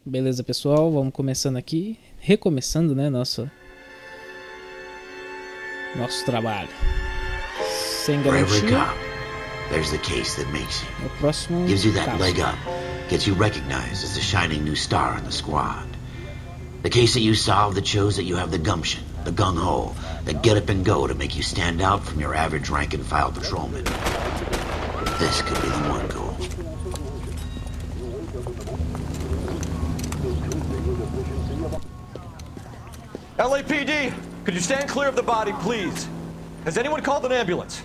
Beleza, pessoal, vamos começando aqui, recomeçando, né, nosso trabalho. Sem garantia. There's the case that makes you. O próximo Gives you that caso. leg up. Gets you recognized as the shining new star in the squad. The case that you solved that shows that you have the gumption, the gung-ho, the get up and go to make you stand out from your average rank and file patrolman. This could be the one, Cole. LAPD, could you stand clear of the body, please? Has anyone called an ambulance?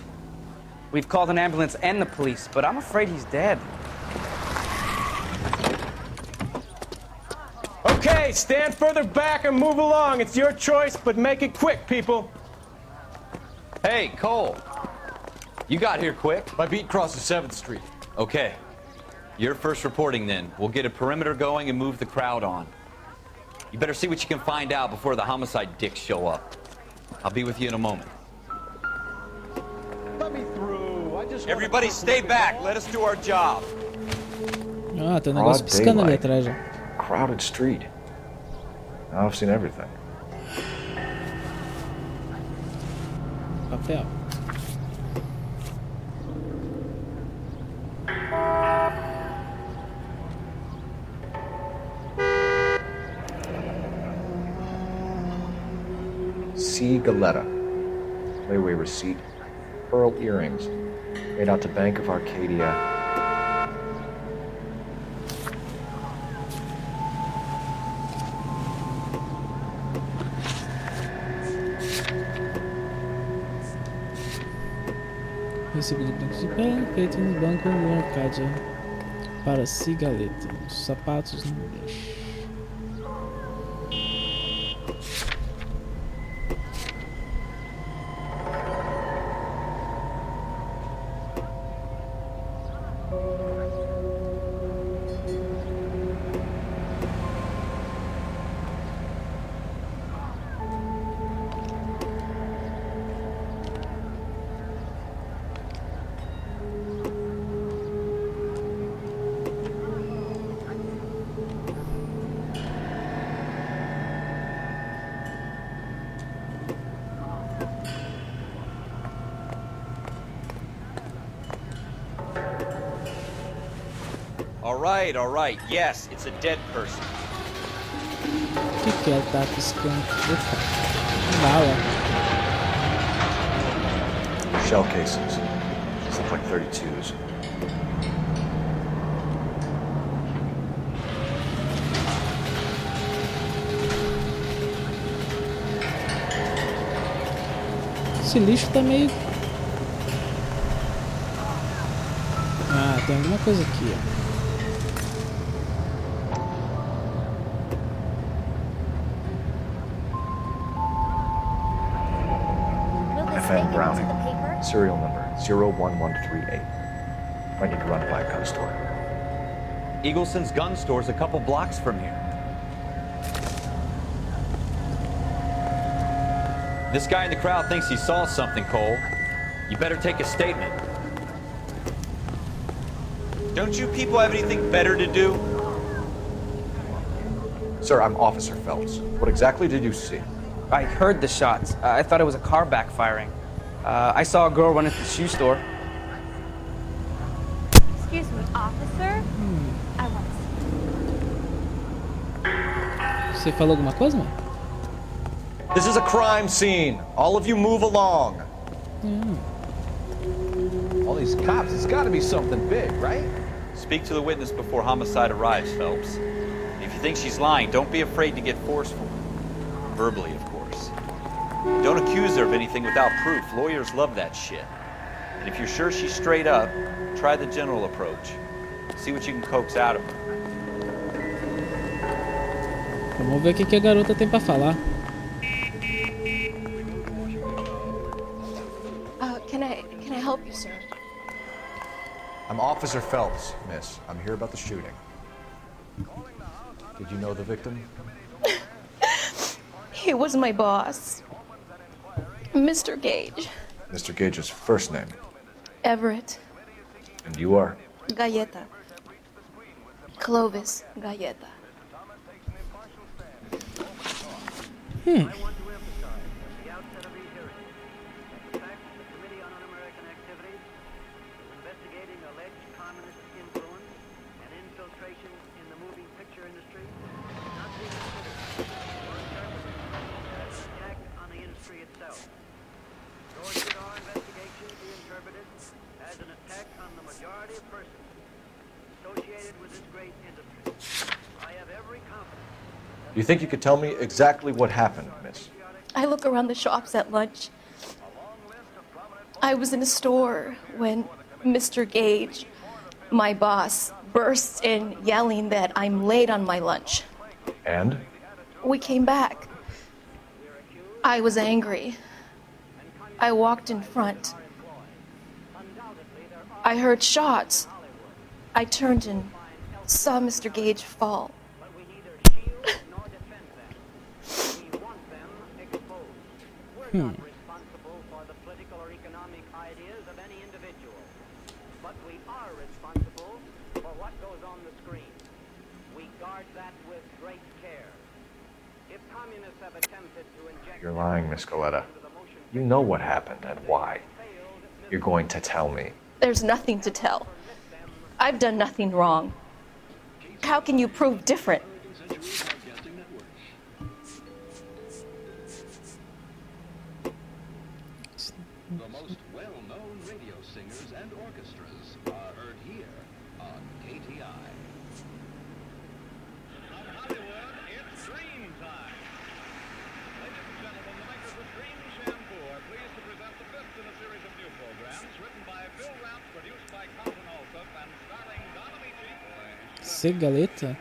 We've called an ambulance and the police, but I'm afraid he's dead. Okay, stand further back and move along. It's your choice, but make it quick, people. Hey, Cole. You got here quick. My beat crosses 7th Street. Okay. You're first reporting then. We'll get a perimeter going and move the crowd on. You better see what you can find out before the homicide dicks show up. I'll be with you in a moment. Let me through. I just Everybody stay back. Let us do our job. Ah, tem um negócio piscando ali atrás já. Crowded street. Now I've seen everything. Papel. C. Galetta. Layaway receipt. Pearl earrings. Made out to Bank of Arcadia. Recebido principal feito no banco do Arcádia para cigaleta. Os sapatos no lixo. All right. Yes, it's a dead person. O que é tá piscando? Opa. Bala. Shell cases. These look like 32s. Esse lixo tá meio... Ah, tem alguma coisa aqui, ó. FM Browning. Serial number 01138. Might need to run by a gun store. Eagleson's gun store's a couple blocks from here. This guy in the crowd thinks he saw something, Cole. You better take a statement. Don't you people have anything better to do? Sir, I'm Officer Phelps. What exactly did you see? I heard the shots. I thought it was a car backfiring. I saw a girl run into the shoe store. Excuse me, officer? I want to see. Você falou alguma coisa, mano? This is a crime scene. All of you move along. All these cops, it's got to be something big, right? Speak to the witness before homicide arrives, Phelps. If you think she's lying, don't be afraid to get forceful. Verbally, of course. Don't accuse her of anything without proof. Lawyers love that shit. And if you're sure she's straight up, try the general approach. See what you can coax out of her. Vamos ver o que a garota tem pra falar. Can I help you, sir? I'm Officer Phelps, miss. I'm here about the shooting. Did you know the victim? He was my boss, Mr. Gage. Mr. Gage's first name. Everett. And you are? Galleta. Clovis Galleta. want to emphasize at the outset of these hearings that the fact that the Committee on Un-American Activities is investigating alleged communist influence and infiltration in the moving picture industry should not be considered or interpreted as an attack on the industry itself. Nor should our investigation be interpreted as an attack on the majority of persons associated with this great industry. I have every confidence. Do you think you could tell me exactly what happened, miss? I look around the shops at lunch. I was in a store when Mr. Gage, my boss, bursts in yelling that I'm late on my lunch. And? We came back. I was angry. I walked in front. I heard shots. I turned and saw Mr. Gage fall. We're not responsible for the political or economic ideas of any individual, but we are responsible for what goes on the screen. We guard that with great care. If communists have attempted to inject... You're lying, Miss Coletta. You know what happened and why. You're going to tell me. There's nothing to tell. I've done nothing wrong. How can you prove different? The most well-known radio singers and orchestras are heard here on KTI. From Hollywood, it's Dream Time. Ladies and gentlemen, the makers of Dream Shampoo are pleased to present the fifth in a series of new programs written by Bill Rapp, produced by Carlton Alsop, and starring Don Amici. Cigaleta?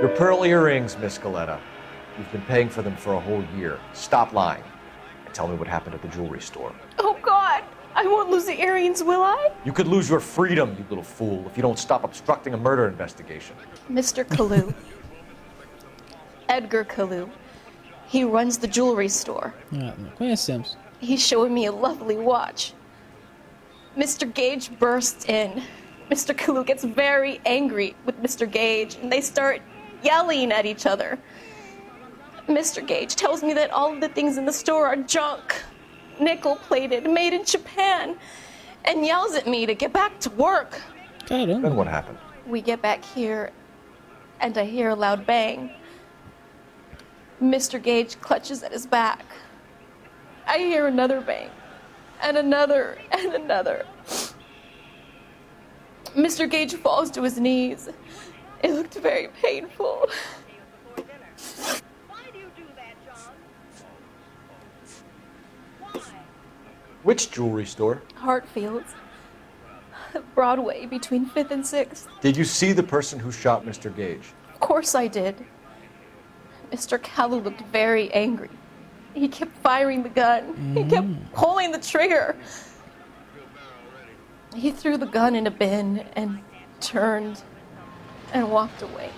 Your pearl earrings, Miss Coletta. You've been paying for them for a whole year. Stop lying and tell me what happened at the jewelry store. Oh, God! I won't lose the earrings, will I? You could lose your freedom, you little fool, if you don't stop obstructing a murder investigation. Mr. Kalu. Edgar Kalu. He runs the jewelry store. Ah, não conhecemos. He's showing me a lovely watch. Mr. Gage bursts in. Mr. Kalu gets very angry with Mr. Gage, and they start yelling at each other. Mr. Gage tells me that all of the things in the store are junk, nickel-plated, made in Japan, and yells at me to get back to work. Caramba. Then what happened? We get back here, and I hear a loud bang. Mr. Gage clutches at his back. I hear another bang, and another, and another. Mr. Gage falls to his knees. It looked very painful. Which jewelry store? Hartfield's. Broadway, between 5th and 6th. Did you see the person who shot Mr. Gage? Of course I did. Mr. Kalu looked very angry. He kept firing the gun. He kept pulling the trigger. He threw the gun in a bin and turned and walked away.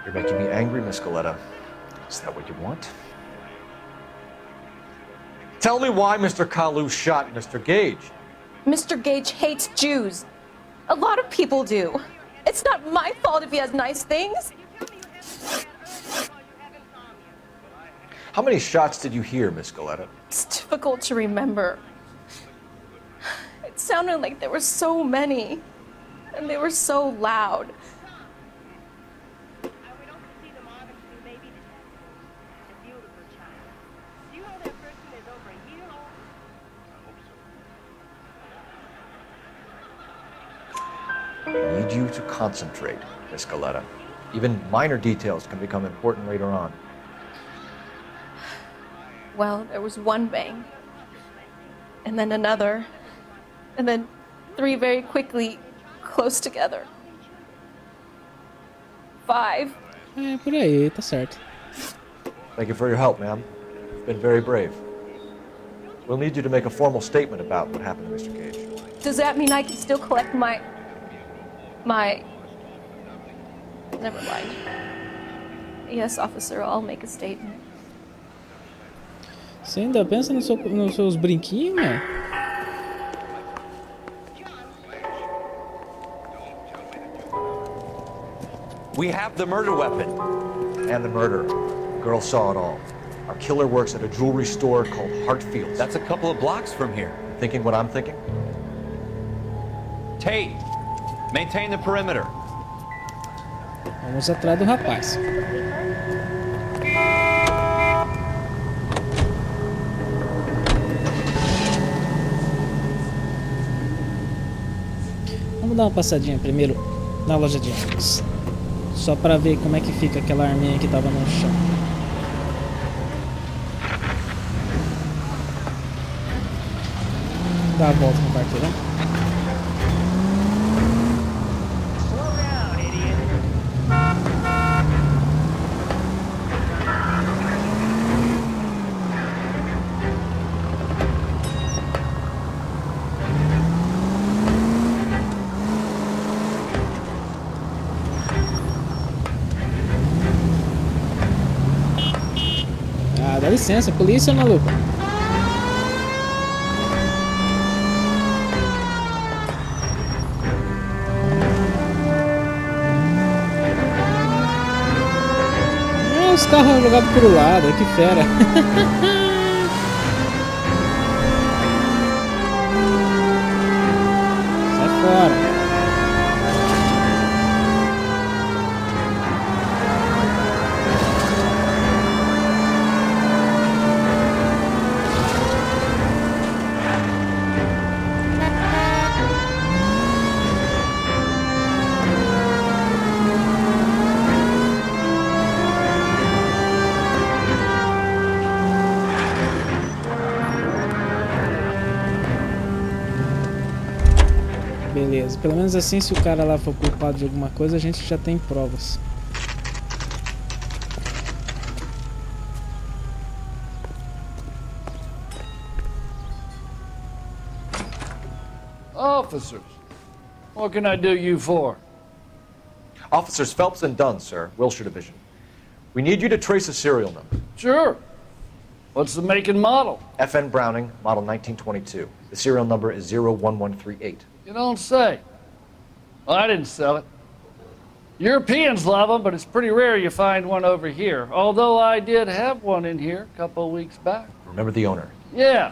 You're making me angry, Miss Coletta. Is that what you want? Tell me why Mr. Kalu shot Mr. Gage. Mr. Gage hates Jews. A lot of people do. It's not my fault if he has nice things. How many shots did you hear, Miss Coletta? It's difficult to remember. It sounded like there were so many, and they were so loud. I need you to concentrate, Miss Coletta. Even minor details can become important later on. Well, there was one bang, and then another, and then 3 very quickly, close together. 5. É, por aí, tá certo. Thank you for your help, ma'am. You've been very brave. We'll need you to make a formal statement about what happened to Mr. Gage. Does that mean I can still collect my... Never mind. Yes, officer, I'll make a statement. Você ainda pensa nos seus brinquinhos, mano? We have the murder weapon. And the murderer. The girl saw it all. Our killer works at a jewelry store called Hartfield's. That's a couple of blocks from here. Thinking what I'm thinking? Tate, maintain the perimeter. Vamos atrás do rapaz. Vamos dar uma passadinha primeiro na loja de armas. Só pra ver como é que fica aquela arminha que tava no chão. Dá a volta no quarteirão. Dá licença, polícia, maluco. Os carros jogados pro lado, que fera. Sai fora. Beleza, pelo menos assim, se o cara lá for culpado de alguma coisa, a gente já tem provas. Officers, what can I do you for? Officers Phelps and Dunn, sir, Wilshire Division. We need you to trace a serial number. Sure. What's the make and model? FN Browning, model 1922. The serial number is 01138. You don't say. Well, I didn't sell it. Europeans love them, but it's pretty rare you find one over here. Although I did have one in here a couple of weeks back. Remember the owner? Yeah.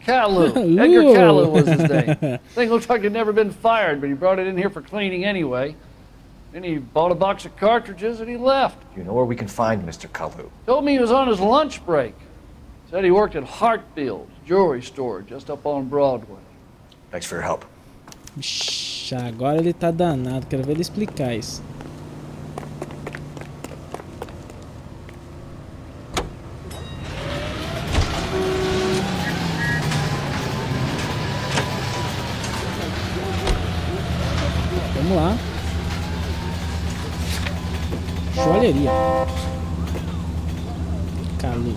Kalu. Edgar Kalu was his name. Thing looked like he'd never been fired, but he brought it in here for cleaning anyway. Then he bought a box of cartridges and he left. You know where we can find Mr. Kalu? Told me he was on his lunch break. Said he worked at Hartfield's jewelry store just up on Broadway. Thanks for your help. Ixi, agora ele tá danado. Quero ver ele explicar isso. Vamos lá. Joalheria. Kalu.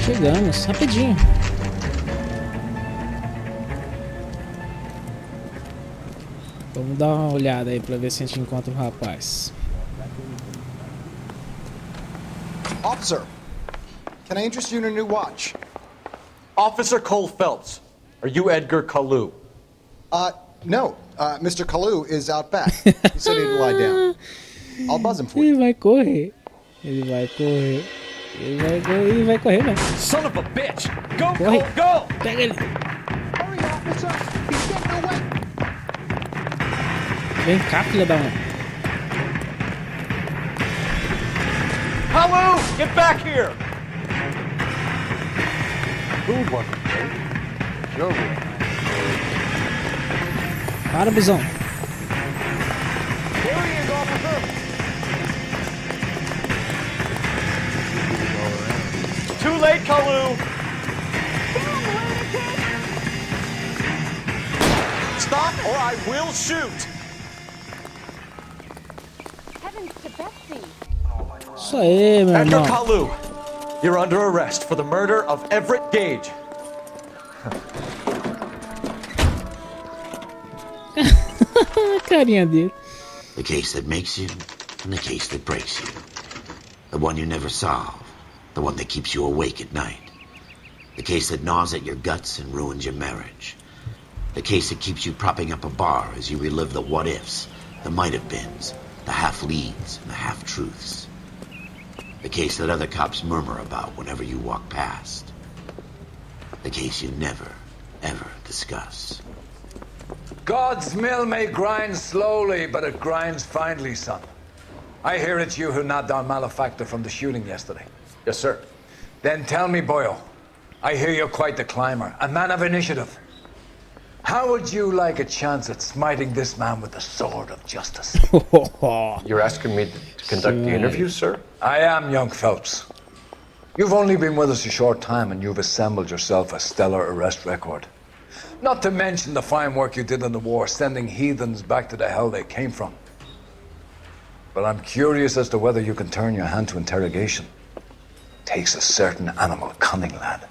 Chegamos, rapidinho. Vamos dar uma olhada aí pra ver se a gente encontra o rapaz. Officer, can I interest you in a new watch? Officer Cole Phelps, are you Edgar Kalu? No. Mr. Kalu is out back. He said he'd lie down. I'll buzz him for you. Ele vai correr. Ele vai correr. Ele vai correr, velho. Son of a bitch! Go, Corre. Cole, go! Pega ele. Hurry, officer! He's getting away! Vem cá, filha da mãe. Hello! Get back here! Food wasn't great. Sure. Para, busão. There he is, officer! Too late, Kalu! Stop or I will shoot! Heavens to Betsy! Isso aí, meu Edgar irmão. Kalu, you're under arrest for the murder of Everett Gage. Carinha dele. The case that makes you and the case that breaks you. The one you never solve. The one that keeps you awake at night. The case that gnaws at your guts and ruins your marriage. The case that keeps you propping up a bar as you relive the what-ifs, the might-have-beens, the half-leads, and the half-truths. The case that other cops murmur about whenever you walk past. The case you never, ever discuss. God's mill may grind slowly, but it grinds finely, son. I hear it's you who nabbed our malefactor from the shooting yesterday. Yes, sir. Then tell me, Boyle, I hear you're quite the climber, a man of initiative. How would you like a chance at smiting this man with the sword of justice? You're asking me to conduct the interview, sir? I am, young Phelps. You've only been with us a short time and you've assembled yourself a stellar arrest record. Not to mention the fine work you did in the war, sending heathens back to the hell they came from. But I'm curious as to whether you can turn your hand to interrogation. Takes a certain animal cunning, lad.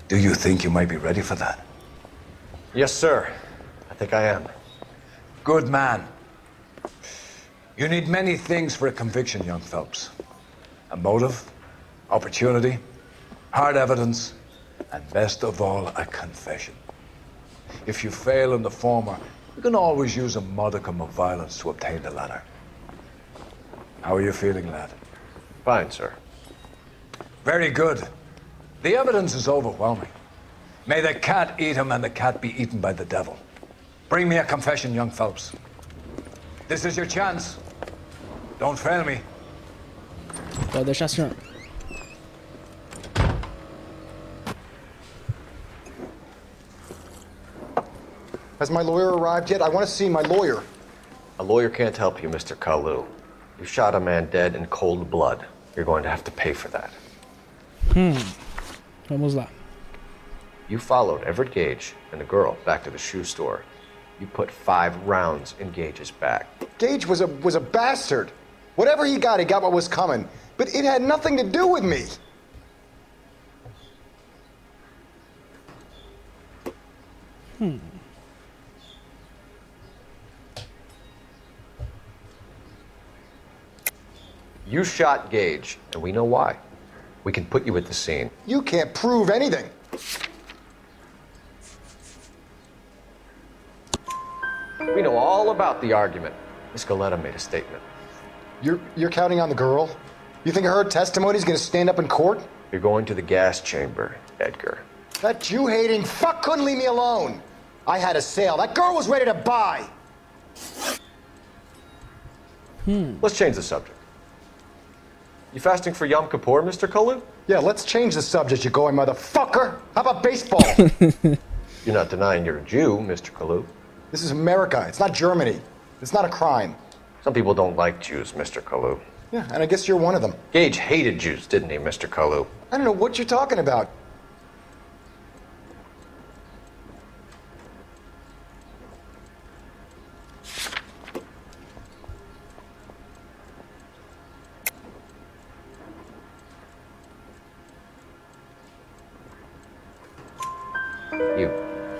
Do you think you might be ready for that? Yes, sir. I think I am. Good man. You need many things for a conviction, young Phelps. A motive, opportunity, hard evidence, and best of all, a confession. If you fail in the former, you can always use a modicum of violence to obtain the latter. How are you feeling, lad? Fine, sir. Very good. The evidence is overwhelming. May the cat eat him and the cat be eaten by the devil. Bring me a confession, young Phelps. This is your chance. Don't fail me. Pode deixar, senhor. Has my lawyer arrived yet? I want to see my lawyer. A lawyer can't help you, Mr. Kalu. You shot a man dead in cold blood. You're going to have to pay for that. Vamos lá. You followed Everett Gage and the girl back to the shoe store. You put 5 rounds in Gage's back. Gage was a bastard. Whatever he got what was coming. But it had nothing to do with me. You shot Gage, and we know why. We can put you at the scene. You can't prove anything. We know all about the argument. Miss Goleta made a statement. You're counting on the girl? You think her testimony is going to stand up in court? You're going to the gas chamber, Edgar. That Jew-hating fuck couldn't leave me alone. I had a sale. That girl was ready to buy. Let's change the subject. You fasting for Yom Kippur, Mr. Kalu? Yeah, let's change the subject, you going motherfucker. How about baseball? You're not denying you're a Jew, Mr. Kalu. This is America. It's not Germany. It's not a crime. Some people don't like Jews, Mr. Kalu. Yeah, and I guess you're one of them. Gage hated Jews, didn't he, Mr. Kalu? I don't know what you're talking about. You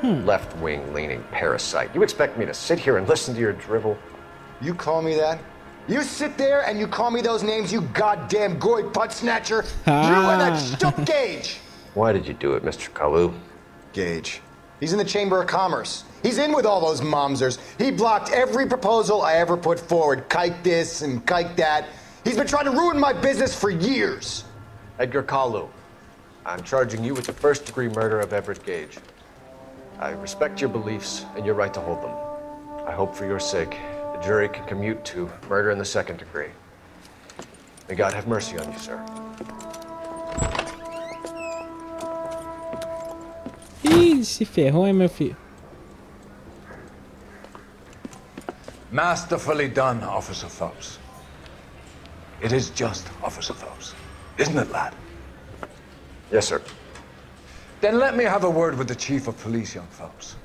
left-wing leaning parasite. You expect me to sit here and listen to your drivel? You call me that? You sit there and you call me those names, you goddamn goy butt snatcher. You and that stup Gage. Why did you do it, Mr. Kalu? Gage. He's in the Chamber of Commerce. He's in with all those momsers. He blocked every proposal I ever put forward. Kike this and kike that. He's been trying to ruin my business for years. Edgar Kalu, I'm charging you with the first-degree murder of Everett Gage. I respect your beliefs and your right to hold them. I hope for your sake the jury can commute to murder in the second degree. May God have mercy on you, sir. Ih, se ferrou, hein, meu filho. Masterfully done, Officer Phelps. It is just, Officer Phelps. Isn't it, lad? Yes, sir. Then let me have a word with the Chief of Police, young Phelps.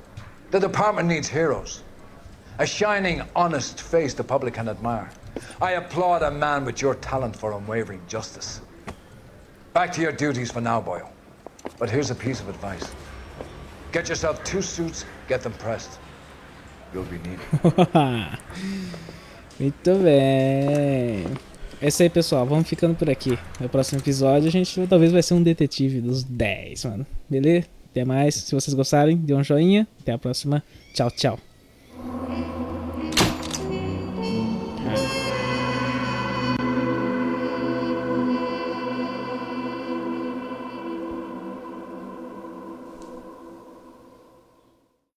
The department needs heroes. A shining, honest face the public can admire. I applaud a man with your talent for unwavering justice. Back to your duties for now, Boyle. But here's a piece of advice. Get yourself 2 suits, get them pressed. You'll be needed. Muito bem. É isso aí, pessoal. Vamos ficando por aqui. No próximo episódio a gente talvez vai ser um detetive dos 10, mano. Beleza? Até mais. Se vocês gostarem, dê um joinha. Até a próxima. Tchau, tchau.